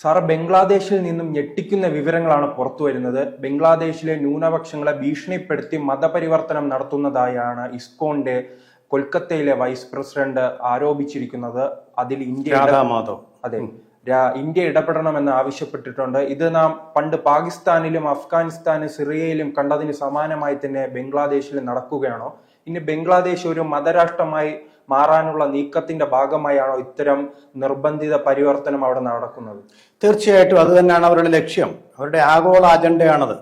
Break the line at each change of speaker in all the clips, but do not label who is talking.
Sir, ബംഗ്ലാദേശിൽ നിന്നും ഞെട്ടിക്കുന്ന വിവരങ്ങളാണ് പുറത്തു വരുന്നത്. ബംഗ്ലാദേശിലെ ന്യൂനപക്ഷങ്ങളെ ഭീഷണിപ്പെടുത്തി മതപരിവർത്തനം നടത്തുന്നതായാണ് ഇസ്കോന്റെ കൊൽക്കത്തയിലെ വൈസ് പ്രസിഡന്റ് ആരോപിച്ചിരിക്കുന്നത്. അതിൽ ഇന്ത്യ ഇടപെടണമെന്ന് ആവശ്യപ്പെട്ടിട്ടുണ്ട്. ഇത് നാം പണ്ട് പാകിസ്ഥാനിലും അഫ്ഗാനിസ്ഥാനും സിറിയയിലും കണ്ടതിന് സമാനമായി തന്നെ ബംഗ്ലാദേശിൽ നടക്കുകയാണോ? ഇനി ബംഗ്ലാദേശ് ഒരു മതരാഷ്ട്രമായി മാറാനുള്ള നീക്കത്തിന്റെ ഭാഗമായാണോ ഇത്തരം നിർബന്ധിത പരിവർത്തനം അവിടെ നടക്കുന്നത്?
തീർച്ചയായിട്ടും അത് തന്നെയാണ് അവരുടെ ലക്ഷ്യം. അവരുടെ ആഗോള അജണ്ടയാണത്.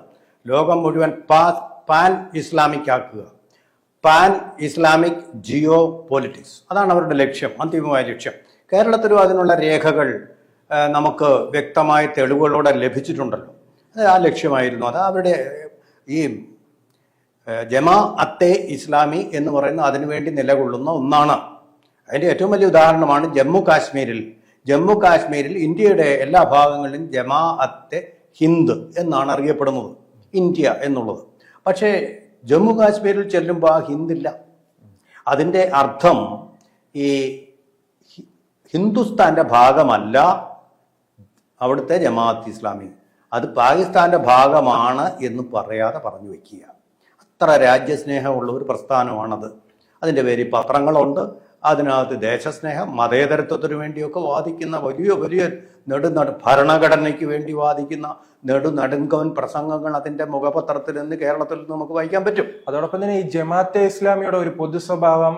ലോകം മുഴുവൻ പാൻ ഇസ്ലാമിക് ആക്കുക, പാൻ ഇസ്ലാമിക് ജിയോ പൊളിറ്റിക്സ്. അതാണ് അവരുടെ ലക്ഷ്യം, അന്തിമമായ ലക്ഷ്യം. കേരളത്തിലും അതിനുള്ള രേഖകൾ നമുക്ക് വ്യക്തമായ തെളിവുകളോടെ ലഭിച്ചിട്ടുണ്ടല്ലോ. അത് ആ ലക്ഷ്യമായിരുന്നു. അത് അവരുടെ ഈ ജമാ അത്തെ ഇസ്ലാമി എന്ന് പറയുന്ന അതിനുവേണ്ടി നിലകൊള്ളുന്ന ഒന്നാണ്. അതിൻ്റെ ഏറ്റവും വലിയ ഉദാഹരണമാണ് ജമ്മു കാശ്മീരിൽ ഇന്ത്യയുടെ എല്ലാ ഭാഗങ്ങളിലും ജമാ അത്തെ ഹിന്ദ് എന്നാണ് അറിയപ്പെടുന്നത്, ഇന്ത്യ എന്നുള്ളത്. പക്ഷേ ജമ്മു കാശ്മീരിൽ ചെല്ലുമ്പോൾ ആ ഹിന്ദില്ല. അതിൻ്റെ അർത്ഥം ഈ ഹിന്ദുസ്ഥാന്റെ ഭാഗമല്ല അവിടുത്തെ ജമാഅത്ത് ഇസ്ലാമി, അത് പാകിസ്ഥാന്റെ ഭാഗമാണ് എന്ന് പറയാതെ പറഞ്ഞു വെക്കുക. അത്ര രാജ്യസ്നേഹമുള്ള ഒരു പ്രസ്ഥാനമാണത്. അതിൻ്റെ പേരിൽ പത്രങ്ങളുണ്ട്. അതിനകത്ത് ദേശസ്നേഹം, മതേതരത്വത്തിന് വേണ്ടിയൊക്കെ വാദിക്കുന്ന വലിയ ഭരണഘടനയ്ക്ക് വേണ്ടി വാദിക്കുന്ന നെടുനടുങ്കവൻ പ്രസംഗങ്ങൾ അതിൻ്റെ മുഖപത്രത്തിൽ നിന്ന് കേരളത്തിൽ നമുക്ക് വായിക്കാൻ പറ്റും.
അതോടൊപ്പം തന്നെ ഈ ജമാഅത്തെ ഇസ്ലാമിയുടെ ഒരു പൊതു സ്വഭാവം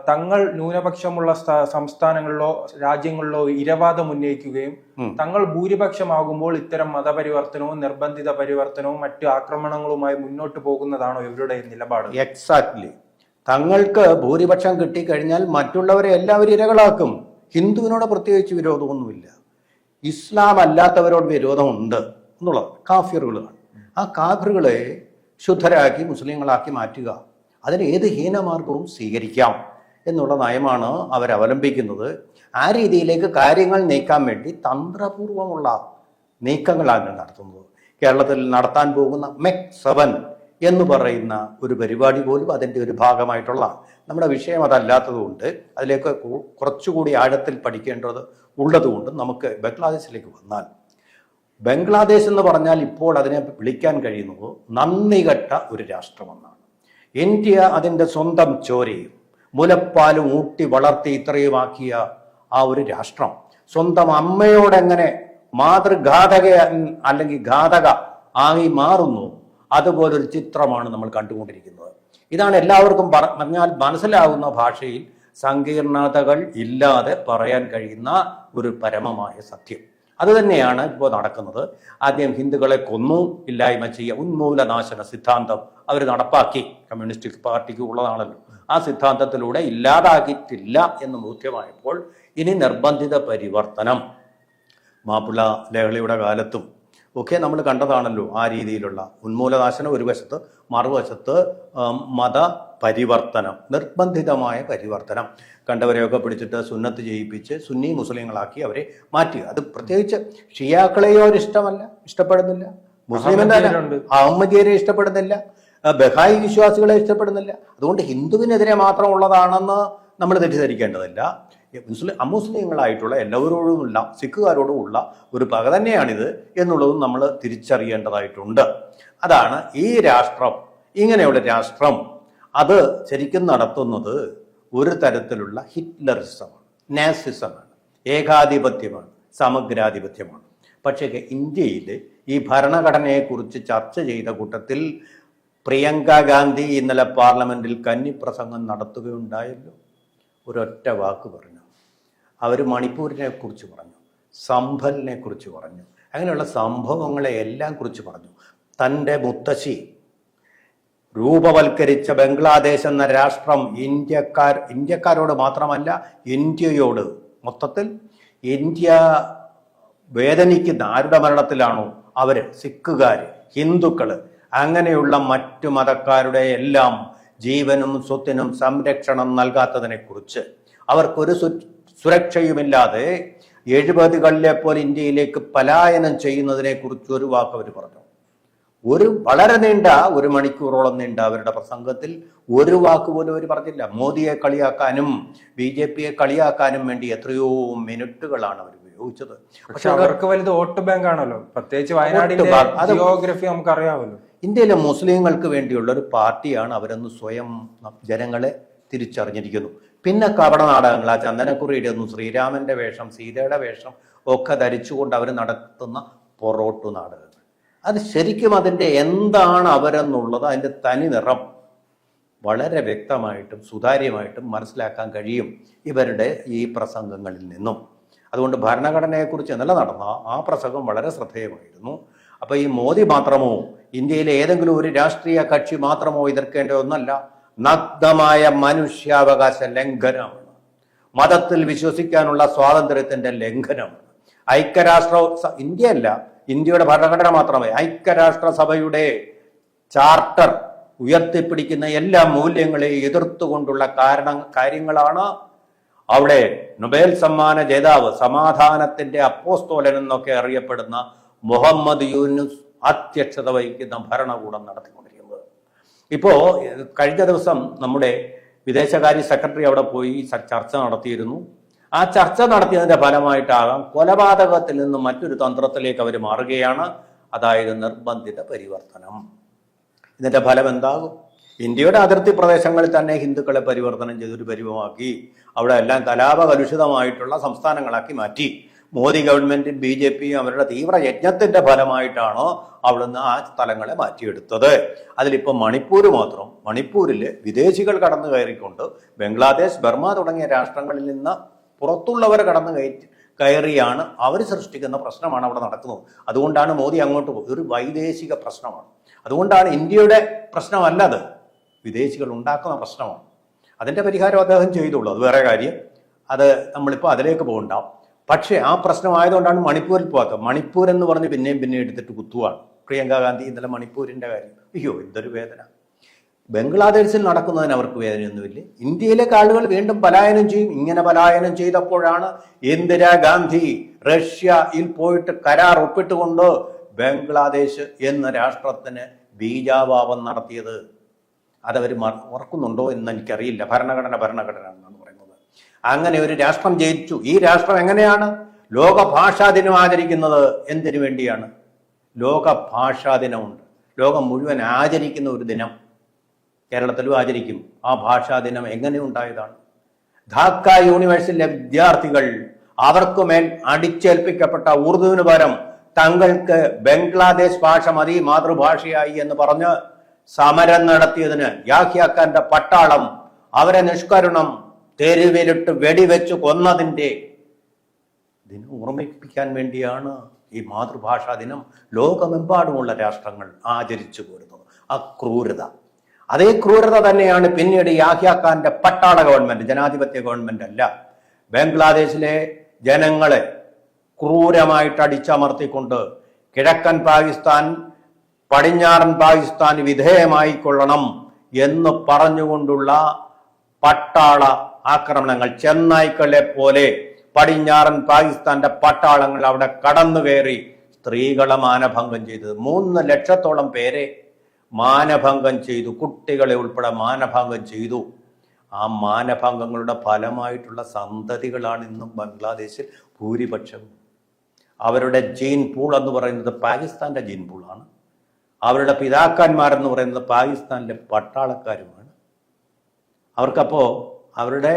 തങ്ങൾ ന്യൂനപക്ഷമുള്ള സംസ്ഥാനങ്ങളിലോ രാജ്യങ്ങളിലോ ഇരവാദം ഉന്നയിക്കുകയും തങ്ങൾ ഭൂരിപക്ഷമാകുമ്പോൾ ഇത്തരം മതപരിവർത്തനവും നിർബന്ധിത പരിവർത്തനവും മറ്റു ആക്രമണങ്ങളുമായി മുന്നോട്ട് പോകുന്നതാണോ ഇവരുടെ നിലപാട്?
എക്സാക്ട്ലി. തങ്ങൾക്ക് ഭൂരിപക്ഷം കിട്ടിക്കഴിഞ്ഞാൽ മറ്റുള്ളവരെ എല്ലാവരും ഇരകളാക്കും. ഹിന്ദുവിനോട് പ്രത്യേകിച്ച് വിരോധമൊന്നുമില്ല. ഇസ്ലാം അല്ലാത്തവരോട് വിരോധമുണ്ട് എന്നുള്ളത് കാഫിറുകളാണ്. ആ കാഫിറുകളെ ശുദ്ധരാക്കി മുസ്ലിങ്ങളാക്കി മാറ്റുക, അതിന് ഏത് ഹീനമാർഗവും സ്വീകരിക്കാം എന്നുള്ള നയമാണ് അവരവലംബിക്കുന്നത്. ആ രീതിയിലേക്ക് കാര്യങ്ങൾ നീക്കാൻ വേണ്ടി തന്ത്രപൂർവമുള്ള നീക്കങ്ങളാണ് നടത്തുന്നത്. കേരളത്തിൽ നടത്താൻ പോകുന്ന MEC 7 എന്ന് പറയുന്ന ഒരു പരിപാടി പോലും അതിൻ്റെ ഒരു ഭാഗമായിട്ടുള്ളതാണ്. നമ്മുടെ വിഷയം അതല്ലാത്തതുകൊണ്ട് അതിലേക്ക് കുറച്ചുകൂടി ആഴത്തിൽ പഠിക്കേണ്ടത് ഉള്ളതുകൊണ്ട് നമുക്ക് ബംഗ്ലാദേശിലേക്ക് വന്നാൽ, ബംഗ്ലാദേശ് എന്ന് പറഞ്ഞാൽ ഇപ്പോൾ അതിനെ വിളിക്കാൻ കഴിയുന്നത് നന്ദികെട്ട ഒരു രാഷ്ട്രമെന്നാണ്. ഇന്ത്യ അതിൻ്റെ സ്വന്തം ചോരയും മുലപ്പാലും ഊട്ടി വളർത്തി ഇത്രയുമാക്കിയ ആ ഒരു രാഷ്ട്രം സ്വന്തം അമ്മയോടെങ്ങനെ മാതൃഘാതക അല്ലെങ്കിൽ ഘാതക ആയി മാറുന്നു, അതുപോലൊരു ചിത്രമാണ് നമ്മൾ കണ്ടുകൊണ്ടിരിക്കുന്നത്. ഇതാണ് എല്ലാവർക്കും പറഞ്ഞാൽ മനസ്സിലാവുന്ന ഭാഷയിൽ സങ്കീർണതകൾ ഇല്ലാതെ പറയാൻ കഴിയുന്ന ഒരു പരമമായ സത്യം. അതുതന്നെയാണ് ഇപ്പോൾ നടക്കുന്നത്. ആദ്യം ഹിന്ദുക്കളെ കൊന്നു ഇല്ലായ്മ ചെയ്യുക, ഉന്മൂലനാശന സിദ്ധാന്തം അവർ നടപ്പാക്കി. കമ്മ്യൂണിസ്റ്റ് പാർട്ടിക്ക് ഉള്ളതാണല്ലോ. ആ സിദ്ധാന്തത്തിലൂടെ ഇല്ലാതാക്കിയിട്ടില്ല എന്ന് ബോധ്യമായപ്പോൾ ഇനി നിർബന്ധിത പരിവർത്തനം. മാപ്പിള ലഹളയുടെ കാലത്തും ഒക്കെ നമ്മൾ കണ്ടതാണല്ലോ ആ രീതിയിലുള്ള ഉന്മൂലനാശനം ഒരു വശത്ത്, മറുവശത്ത് മത പരിവർത്തനം, നിർബന്ധിതമായ പരിവർത്തനം. കണ്ടവരെയൊക്കെ പിടിച്ചിട്ട് സുന്നത്ത് ചെയ്യിപ്പിച്ച് സുന്നി മുസ്ലിങ്ങളാക്കി അവരെ മാറ്റുക. അത് പ്രത്യേകിച്ച് ഷിയാക്കളെയോ അവർ ഇഷ്ടപ്പെടുന്നില്ല, അഹമ്മദിയരെ ഇഷ്ടപ്പെടുന്നില്ല, ബഹായി വിശ്വാസികളെ ഇഷ്ടപ്പെടുന്നില്ല. അതുകൊണ്ട് ഹിന്ദുവിനെതിരെ മാത്രം ഉള്ളതാണെന്ന് നമ്മൾ തെറ്റിദ്ധരിക്കേണ്ടതില്ല. അമുസ്ലിങ്ങളായിട്ടുള്ള എല്ലാവരോടുമുള്ള സിഖുകാരോടുമുള്ള ഒരു പക തന്നെയാണിത് എന്നുള്ളതും നമ്മൾ തിരിച്ചറിയേണ്ടതായിട്ടുണ്ട്. അതാണ് ഈ രാഷ്ട്രം, ഇങ്ങനെയുള്ള രാഷ്ട്രം അത് ശരിക്കും നടത്തുന്നത് ഒരു തരത്തിലുള്ള ഹിറ്റ്ലറിസമാണ്, നാസിസമാണ്, ഏകാധിപത്യമാണ്, സമഗ്രാധിപത്യമാണ്. പക്ഷേ ഇന്ത്യയിൽ ഈ ഭരണഘടനയെക്കുറിച്ച് ചർച്ച ചെയ്ത കൂട്ടത്തിൽ പ്രിയങ്ക ഗാന്ധി ഇന്നലെ പാർലമെന്റിൽ കന്നിപ്രസംഗം നടത്തുകയുണ്ടായല്ലോ. ഒരൊറ്റ വാക്ക് പറഞ്ഞു. അവർ മണിപ്പൂരിനെ കുറിച്ച് പറഞ്ഞു, സംഭലിനെ കുറിച്ച് പറഞ്ഞു, അങ്ങനെയുള്ള സംഭവങ്ങളെ എല്ലാം കുറിച്ച് പറഞ്ഞു. തൻ്റെ മുത്തശ്ശി രൂപവൽക്കരിച്ച ബംഗ്ലാദേശ് എന്ന രാഷ്ട്രം ഇന്ത്യക്കാരോട് മാത്രമല്ല, ഇന്ത്യയോട് മൊത്തത്തിൽ ഇന്ത്യ വേദനിക്കുന്ന ആരുടെ മരണത്തിലാണോ അവർ, സിഖുകാർ, ഹിന്ദുക്കൾ, അങ്ങനെയുള്ള മറ്റു മതക്കാരുടെ എല്ലാം ജീവനും സ്വത്തിനും സംരക്ഷണം നൽകാത്തതിനെ കുറിച്ച്, അവർക്കൊരു സുരക്ഷയുമില്ലാതെ 70കളിലെ പോലെ ഇന്ത്യയിലേക്ക് പലായനം ചെയ്യുന്നതിനെ കുറിച്ച് ഒരു വാക്ക് അവർ പറഞ്ഞു. വളരെ നീണ്ട 1 മണിക്കൂറോളം നീണ്ട അവരുടെ പ്രസംഗത്തിൽ ഒരു വാക്ക് പോലും അവർ പറഞ്ഞില്ല. മോദിയെ കളിയാക്കാനും BJPയെ കളിയാക്കാനും വേണ്ടി എത്രയോ മിനിറ്റുകളാണ് അവർ സംഭവിച്ചത്.
പക്ഷെ അവർക്ക് വലുത് വോട്ട് ബാങ്ക് ആണല്ലോ, പ്രത്യേകിച്ച് വയനാടിന്റെ ജിയോഗ്രഫി നമുക്ക് അറിയാമല്ലോ.
ഇന്ത്യയിലെ മുസ്ലിങ്ങൾക്ക് വേണ്ടിയുള്ള ഒരു പാർട്ടിയാണ് അവരെന്ന് സ്വയം ജനങ്ങളെ തിരിച്ചറിഞ്ഞിരിക്കുന്നു. പിന്നെ കപട നാടകങ്ങൾ, ആ ചന്ദനക്കുറിയുടെ ഒന്നും ശ്രീരാമന്റെ വേഷം, സീതയുടെ വേഷം ഒക്കെ ധരിച്ചുകൊണ്ട് അവർ നടത്തുന്ന പൊറോട്ടു നാടകങ്ങൾ, അത് ശരിക്കും അതിൻ്റെ എന്താണ് അവരെന്നുള്ളത്, അതിൻ്റെ തനി നിറം വളരെ വ്യക്തമായിട്ടും സുതാര്യമായിട്ടും മനസ്സിലാക്കാൻ കഴിയും ഇവരുടെ ഈ പ്രസംഗങ്ങളിൽ നിന്നും. അതുകൊണ്ട് ഭരണഘടനയെക്കുറിച്ച് ഇന്നലെ നടന്ന ആ പ്രസംഗം വളരെ ശ്രദ്ധേയമായിരുന്നു. അപ്പോൾ ഈ മോദി മാത്രമോ ഇന്ത്യയിലെ ഏതെങ്കിലും ഒരു രാഷ്ട്രീയ കക്ഷി മാത്രമോ എതിർക്കേണ്ട ഒന്നല്ല, നഗ്നമായ മനുഷ്യാവകാശ ലംഘനമാണ്, മതത്തിൽ വിശ്വസിക്കാനുള്ള സ്വാതന്ത്ര്യത്തിന്റെ ലംഘനമാണ്. ഇന്ത്യയല്ല, ഇന്ത്യയുടെ ഭരണഘടന മാത്രമേ, ഐക്യരാഷ്ട്രസഭയുടെ ചാർട്ടർ ഉയർത്തിപ്പിടിക്കുന്ന എല്ലാ മൂല്യങ്ങളെയും എതിർത്തുകൊണ്ടുള്ള കാര്യങ്ങളാണ് അവിടെ നൊബേൽ സമ്മാന ജേതാവ്, സമാധാനത്തിന്റെ അപ്പോസ്തോലൻ എന്നൊക്കെ അറിയപ്പെടുന്ന മുഹമ്മദ് യൂനുസ് അധ്യക്ഷത വഹിക്കുന്ന ഭരണകൂടം നടത്തിക്കൊണ്ടിരിക്കുന്നത്. ഇപ്പോ കഴിഞ്ഞ ദിവസം നമ്മുടെ വിദേശകാര്യ സെക്രട്ടറി അവിടെ പോയി ചർച്ച നടത്തിയിരുന്നു. ആ ചർച്ച നടത്തിയതിന്റെ ഫലമായിട്ടാകാം കൊലപാതകത്തിൽ നിന്ന് മറ്റൊരു തന്ത്രത്തിലേക്ക് അവർ മാറുകയാണ്, അതായത് നിർബന്ധിത പരിവർത്തനം. ഇതിന്റെ ഫലം എന്താകും? ഇന്ത്യയുടെ അതിർത്തി പ്രദേശങ്ങളിൽ തന്നെ ഹിന്ദുക്കളെ പരിവർത്തനം ചെയ്തൊരു പരിവമാക്കി അവിടെ എല്ലാം കലാപകലുഷിതമായിട്ടുള്ള സംസ്ഥാനങ്ങളാക്കി മാറ്റി. മോദി ഗവൺമെന്റും BJPയും അവരുടെ തീവ്ര യജ്ഞത്തിന്റെ ഫലമായിട്ടാണ് അവിടുന്ന് ആ സ്ഥലങ്ങളെ മാറ്റിയെടുത്തത്. അതിലിപ്പോ മണിപ്പൂർ മാത്രം, മണിപ്പൂരിൽ വിദേശികൾ കടന്നു കയറിക്കൊണ്ട് ബംഗ്ലാദേശ്, ബർമ തുടങ്ങിയ രാഷ്ട്രങ്ങളിൽ നിന്ന് പുറത്തുള്ളവർ കയറിയാണ് അവർ സൃഷ്ടിക്കുന്ന പ്രശ്നമാണ് അവിടെ നടക്കുന്നത്. അതുകൊണ്ടാണ് മോദി അങ്ങോട്ട് പോകുന്നത്. ഒരു വൈദേശിക പ്രശ്നമാണ്. അതുകൊണ്ടാണ് ഇന്ത്യയുടെ പ്രശ്നമല്ലത്, വിദേശികൾ ഉണ്ടാക്കുന്ന പ്രശ്നമാണ്. അതിന്റെ പരിഹാരം അദ്ദേഹം ചെയ്തുള്ളൂ, അത് വേറെ കാര്യം. അത് നമ്മളിപ്പോൾ അതിലേക്ക് പോകണ്ട. പക്ഷേ ആ പ്രശ്നമായതുകൊണ്ടാണ് മണിപ്പൂരിൽ പോകാത്തത്. മണിപ്പൂർ എന്ന് പറഞ്ഞ് പിന്നെയും എടുത്തിട്ട് കുത്തുവാണ്. പ്രിയങ്ക ഗാന്ധി ഇന്നലെ മണിപ്പൂരിന്റെ കാര്യം, അയ്യോ എന്തൊരു വേദന. ബംഗ്ലാദേശിൽ നടക്കുന്നതിന് അവർക്ക് വേദനയൊന്നുമില്ല. ഇന്ത്യയിലേക്ക് ആളുകൾ വീണ്ടും പലായനം ചെയ്യും. ഇങ്ങനെ പലായനം ചെയ്തപ്പോഴാണ് ഇന്ദിരാഗാന്ധി റഷ്യയിൽ പോയിട്ട് കരാർ ഒപ്പിട്ടുകൊണ്ട് ബംഗ്ലാദേശ് എന്ന രാഷ്ട്രത്തിന് ബീജാപാപം നടത്തിയത്. അതവർ ഓർക്കുന്നുണ്ടോ എന്ന് എനിക്കറിയില്ല. ഭരണഘടന എന്നാണ് പറയുന്നത്. അങ്ങനെ ഒരു രാഷ്ട്രം ജയിച്ചു. ഈ രാഷ്ട്രം എങ്ങനെയാണ് ലോക ഭാഷാ ദിനം ആചരിക്കുന്നത്? എന്തിനു വേണ്ടിയാണ്? ലോക ഭാഷാ ദിനമുണ്ട്, ലോകം മുഴുവൻ ആചരിക്കുന്ന ഒരു ദിനം. കേരളത്തിലും ആചരിക്കും. ആ ഭാഷാ ദിനം എങ്ങനെ ഉണ്ടായതാണ്? ധാക്ക യൂണിവേഴ്സിറ്റിയിലെ വിദ്യാർത്ഥികൾ അവർക്കുമേൽ അടിച്ചേൽപ്പിക്കപ്പെട്ട ഉറുദുവിന് പകരം തങ്ങൾക്ക് ബംഗ്ലാദേശ് ഭാഷ മതി മാതൃഭാഷയായി എന്ന് പറഞ്ഞ് സമരം നടത്തിയതിന് യാഹ്യാ ഖാന്റെ പട്ടാളം അവരെ നിഷ്കരുണം തെരുവിലിട്ട് വെടിവെച്ച് കൊന്നതിന്റെ ദിനം ഓർമ്മിപ്പിക്കാൻ വേണ്ടിയാണ് ഈ മാതൃഭാഷാ ദിനം ലോകമെമ്പാടുമുള്ള രാഷ്ട്രങ്ങൾ ആചരിച്ചു പോരുന്നത്. ആ ക്രൂരത, അതേ ക്രൂരത തന്നെയാണ് പിന്നീട് യാഹ്യാ ഖാന്റെ പട്ടാള ഗവൺമെന്റ്, ജനാധിപത്യ ഗവൺമെന്റ് അല്ല, ബംഗ്ലാദേശിലെ ജനങ്ങളെ ക്രൂരമായിട്ട് അടിച്ചമർത്തിക്കൊണ്ട് കിഴക്കൻ പാകിസ്ഥാൻ പടിഞ്ഞാറൻ പാകിസ്ഥാൻ വിധേയമായിക്കൊള്ളണം എന്ന് പറഞ്ഞുകൊണ്ടുള്ള പട്ടാള ആക്രമണങ്ങൾ. ചെന്നായ്ക്കളെ പോലെ പടിഞ്ഞാറൻ പാകിസ്ഥാന്റെ പട്ടാളങ്ങൾ അവിടെ കടന്നു കയറി സ്ത്രീകളെ മാനഭംഗം ചെയ്തത്. 3 ലക്ഷത്തോളം പേരെ മാനഭംഗം ചെയ്തു, കുട്ടികളെ ഉൾപ്പെടെ മാനഭംഗം ചെയ്തു. ആ മാനഭംഗങ്ങളുടെ ഫലമായിട്ടുള്ള സന്തതികളാണ് ഇന്നും ബംഗ്ലാദേശിൽ ഭൂരിപക്ഷം. അവരുടെ ജീൻ പൂൾ എന്ന് പറയുന്നത് പാകിസ്ഥാന്റെ ജീൻ പൂളാണ്. അവരുടെ പിതാക്കന്മാരെന്ന് പറയുന്നത് പാകിസ്ഥാനിലെ പട്ടാളക്കാരുമാണ്. അവർക്കപ്പോൾ അവരുടെ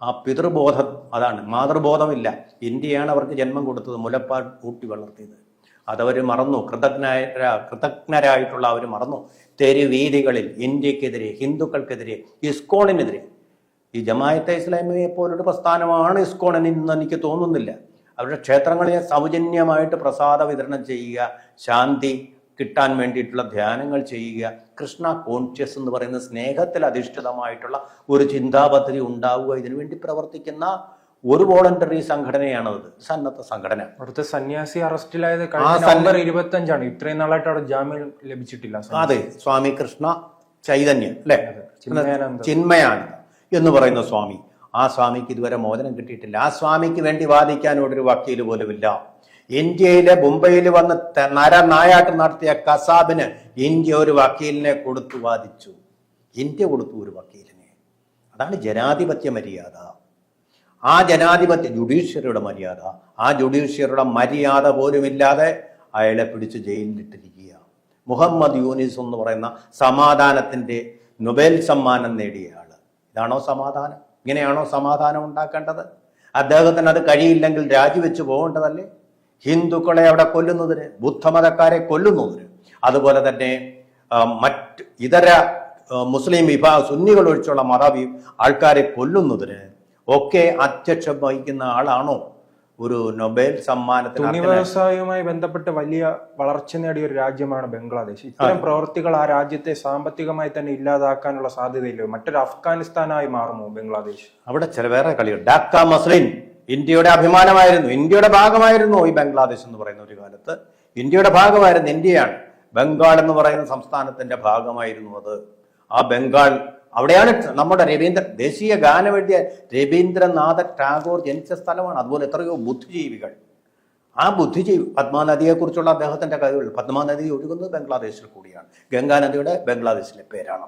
ആ പിതൃബോധം അതാണ്, മാതൃബോധമില്ല. ഇന്ത്യയാണ് അവർക്ക് ജന്മം കൊടുത്തത്, മുലപ്പാൽ ഊട്ടി വളർത്തിയത്. അതവർ മറന്നു. കൃതജ്ഞരായിട്ടുള്ള അവർ മറന്നു. തെരുവീതികളിൽ ഇന്ത്യക്കെതിരെ, ഹിന്ദുക്കൾക്കെതിരെ, ഇസ്കോണിനെതിരെ, ഈ ജമാഅത്തെ ഇസ്ലാമിയെ പോലൊരു പ്രസ്ഥാനമാണ് ഇസ്കോണിന് ഇന്ന് എനിക്ക് തോന്നുന്നില്ല. അവരുടെ ക്ഷേത്രങ്ങളെ സൗജന്യമായിട്ട് പ്രസാദ വിതരണം ചെയ്യുക, ശാന്തി കിട്ടാൻ വേണ്ടിയിട്ടുള്ള ധ്യാനങ്ങൾ ചെയ്യുക, കൃഷ്ണ കോൺഷ്യസ് എന്ന് പറയുന്ന സ്നേഹത്തിൽ അധിഷ്ഠിതമായിട്ടുള്ള ഒരു ചിന്താ പദ്ധതി ഉണ്ടാവുക, ഇതിനുവേണ്ടി പ്രവർത്തിക്കുന്ന ഒരു വോളണ്ടറി സംഘടനയാണത്, സന്നദ്ധ സംഘടന.
അവിടുത്തെ സന്യാസി അറസ്റ്റിലായത് നവംബർ 25 ഇത്രയും നാളായിട്ട് അവിടെ ജാമ്യം ലഭിച്ചിട്ടില്ല.
അതെ, സ്വാമി കൃഷ്ണ ചൈതന്യം അല്ലെ, ചിന്മയാനന്ദ എന്ന് പറയുന്ന സ്വാമി. ആ സ്വാമിക്ക് ഇതുവരെ മോചനം കിട്ടിയിട്ടില്ല. ആ സ്വാമിക്ക് വേണ്ടി വാദിക്കാൻ ഒരു വക്കീൽ പോലുമില്ല. ഇന്ത്യയിലെ മുംബൈയിൽ വന്ന് നരനായാട്ട് നടത്തിയ കസാബിന് ഇന്ത്യ ഒരു വക്കീലിനെ കൊടുത്തു വാദിച്ചു. ഇന്ത്യ കൊടുത്തു ഒരു വക്കീലിനെ. അതാണ് ജനാധിപത്യ മര്യാദ. ആ ജനാധിപത്യ ജുഡീഷ്യറിയുടെ മര്യാദ പോലുമില്ലാതെ അയാളെ പിടിച്ച് ജയിലിലിട്ടിരിക്കുക. മുഹമ്മദ് യൂനിസ് എന്ന് പറയുന്ന സമാധാനത്തിന്റെ നൊബേൽ സമ്മാനം നേടിയ ആള്. ഇതാണോ സമാധാനം? ഇങ്ങനെയാണോ സമാധാനം ഉണ്ടാക്കേണ്ടത്? അദ്ദേഹത്തിന് അത് കഴിയില്ലെങ്കിൽ രാജിവെച്ച് പോകേണ്ടതല്ലേ? ഹിന്ദുക്കളെ അവിടെ കൊല്ലുന്നതിന്, ബുദ്ധമതക്കാരെ കൊല്ലുന്നതിന്, അതുപോലെ തന്നെ മറ്റ് ഇതര മുസ്ലിം സുന്നികൾ ഒഴിച്ചുള്ള ആൾക്കാരെ കൊല്ലുന്നതിന് ഒക്കെ അധ്യക്ഷം വഹിക്കുന്ന ആളാണോ ഒരു നൊബേൽ സമ്മാനത്തിന്?
തുണി വ്യവസായവുമായി ബന്ധപ്പെട്ട് വലിയ വളർച്ച നേടിയ ഒരു രാജ്യമാണ് ബംഗ്ലാദേശ്. ഇത്തരം പ്രവർത്തികൾ ആ രാജ്യത്തെ സാമ്പത്തികമായി തന്നെ ഇല്ലാതാക്കാനുള്ള സാധ്യതയില്ല. മറ്റൊരു അഫ്ഗാനിസ്ഥാനായി മാറുമോ ബംഗ്ലാദേശ്?
അവിടെ ചില വേറെ കളികൾ. ഡാക്ക മസ്ലിൻ ഇന്ത്യയുടെ അഭിമാനമായിരുന്നു, ഇന്ത്യയുടെ ഭാഗമായിരുന്നു ഈ ബംഗ്ലാദേശ് എന്ന് പറയുന്ന ഒരു കാലത്ത്. ഇന്ത്യയുടെ ഭാഗമായിരുന്നു, ഇന്ത്യയാണ്. ബംഗാൾ എന്ന് പറയുന്ന സംസ്ഥാനത്തിന്റെ ഭാഗമായിരുന്നു അത്. ആ ബംഗാൾ, അവിടെയാണ് നമ്മുടെ ദേശീയ ഗാനം എഴുതിയ രവീന്ദ്രനാഥ ടാഗോർ ജനിച്ച സ്ഥലമാണ്. അതുപോലെ എത്രയോ ബുദ്ധിജീവികൾ. ആ ബുദ്ധിജീവി പത്മാനദിയെക്കുറിച്ചുള്ള അദ്ദേഹത്തിന്റെ കഴിവുകൾ, പത്മാനദി ഒഴുകുന്നത് ബംഗ്ലാദേശിൽ കൂടിയാണ്. ഗംഗാനദിയുടെ ബംഗ്ലാദേശിലെ പേരാണ്.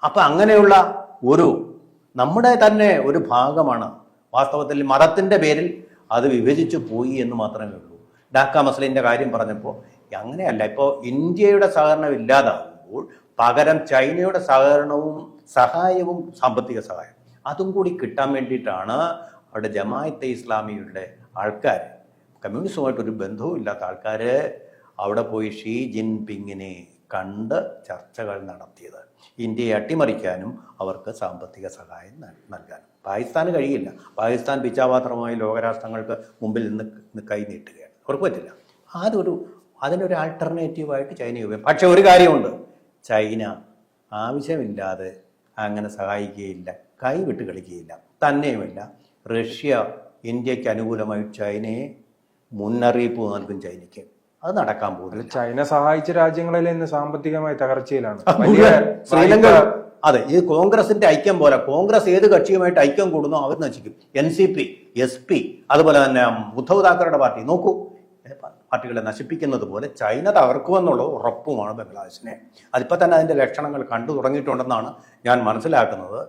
അപ്പൊ അങ്ങനെയുള്ള ഒരു നമ്മുടെ തന്നെ ഒരു ഭാഗമാണ്. വാസ്തവത്തിൽ മതത്തിന്റെ പേരിൽ അത് വിഭജിച്ചു പോയി എന്ന് മാത്രമേ ഉള്ളൂ. ഡാക്ക മസ്ലിന്റെ കാര്യം പറഞ്ഞപ്പോൾ അങ്ങനെയല്ല. ഇപ്പോൾ ഇന്ത്യയുടെ സഹകരണം ഇല്ലാതാകുമ്പോൾ പകരം ചൈനയുടെ സഹായവും സാമ്പത്തിക സഹായം അതും കൂടി കിട്ടാൻ വേണ്ടിയിട്ടാണ് അവിടെ ജമാഅത്തെ ഇസ്ലാമിയുടെ ആൾക്കാർ, കമ്മ്യൂണിസവുമായിട്ട് ഒരു ബന്ധവും ഇല്ലാത്ത ആൾക്കാർ അവിടെ പോയി ഷീ ജിൻപിങ്ങിനെ കണ്ട് ചർച്ചകൾ നടത്തിയത്. ഇന്ത്യയെ അട്ടിമറിക്കാനും അവർക്ക് സാമ്പത്തിക സഹായം നൽകാനും. പാകിസ്ഥാന് കഴിയില്ല. പാകിസ്ഥാൻ പിച്ചാപാത്രമായി ലോകരാഷ്ട്രങ്ങൾക്ക് മുമ്പിൽ നിന്ന് കൈ നീട്ടുകയാണ്. അവർക്ക് പറ്റില്ല. അതിനൊരു ആൾട്ടർനേറ്റീവായിട്ട് ചൈന ഉപയോഗിക്കും. പക്ഷെ ഒരു കാര്യമുണ്ട്, ചൈന ആവശ്യമില്ലാതെ അങ്ങനെ സഹായിക്കുകയില്ല, കൈവിട്ട് കളിക്കുകയില്ല. തന്നെയുമല്ല, റഷ്യ ഇന്ത്യക്ക് അനുകൂലമായി ചൈനയെ മുന്നറിയിപ്പ് നൽകും. ചൈനയ്ക്ക് അത് നടക്കാൻ പോകുന്നില്ല.
ചൈന സഹായിച്ച രാജ്യങ്ങളിൽ ഇന്ന് സാമ്പത്തികമായി തകർച്ചയിലാണ്.
ശ്രീലങ്ക, അതെ, ഈ കോൺഗ്രസിന്റെ ഐക്യം പോലെ കോൺഗ്രസ് ഏത് കക്ഷിയുമായിട്ട് ഐക്യം കൂടുന്നോ അവർ നശിക്കും. NCP, SP, അതുപോലെ തന്നെ ഉദ്ധവ് താക്കറയുടെ പാർട്ടി, നോക്കൂ, പാർട്ടികളെ നശിപ്പിക്കുന്നത് പോലെ ചൈന തകർക്കുമെന്നുള്ള ഉറപ്പുമാണ് ബംഗ്ലാദേശിനെ. അതിപ്പോൾ തന്നെ അതിൻ്റെ ലക്ഷണങ്ങൾ കണ്ടു തുടങ്ങിയിട്ടുണ്ടെന്നാണ് ഞാൻ മനസ്സിലാക്കുന്നത്.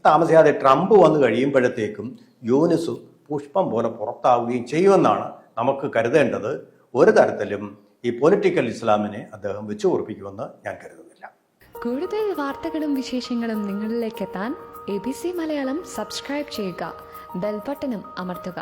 താമസിയാതെ ട്രംപ് വന്നു കഴിയുമ്പോഴത്തേക്കും യൂനിസ് പുഷ്പം പോലെ പുറത്താവുകയും ചെയ്യുമെന്നാണ് നമുക്ക് കരുതേണ്ടത്. ഒരു തരത്തിലും ഈ പൊളിറ്റിക്കൽ ഇസ്ലാമിനെ അദ്ദേഹം വെച്ചു ഉറപ്പിക്കുമെന്ന് ഞാൻ കരുതുന്നില്ല.
കൂടുതൽ വാർത്തകളും വിശേഷങ്ങളും നിങ്ങളിലേക്ക് എത്താൻ ABC മലയാളം സബ്സ്ക്രൈബ് ചെയ്യുക, ബെൽബട്ടനും അമർത്തുക.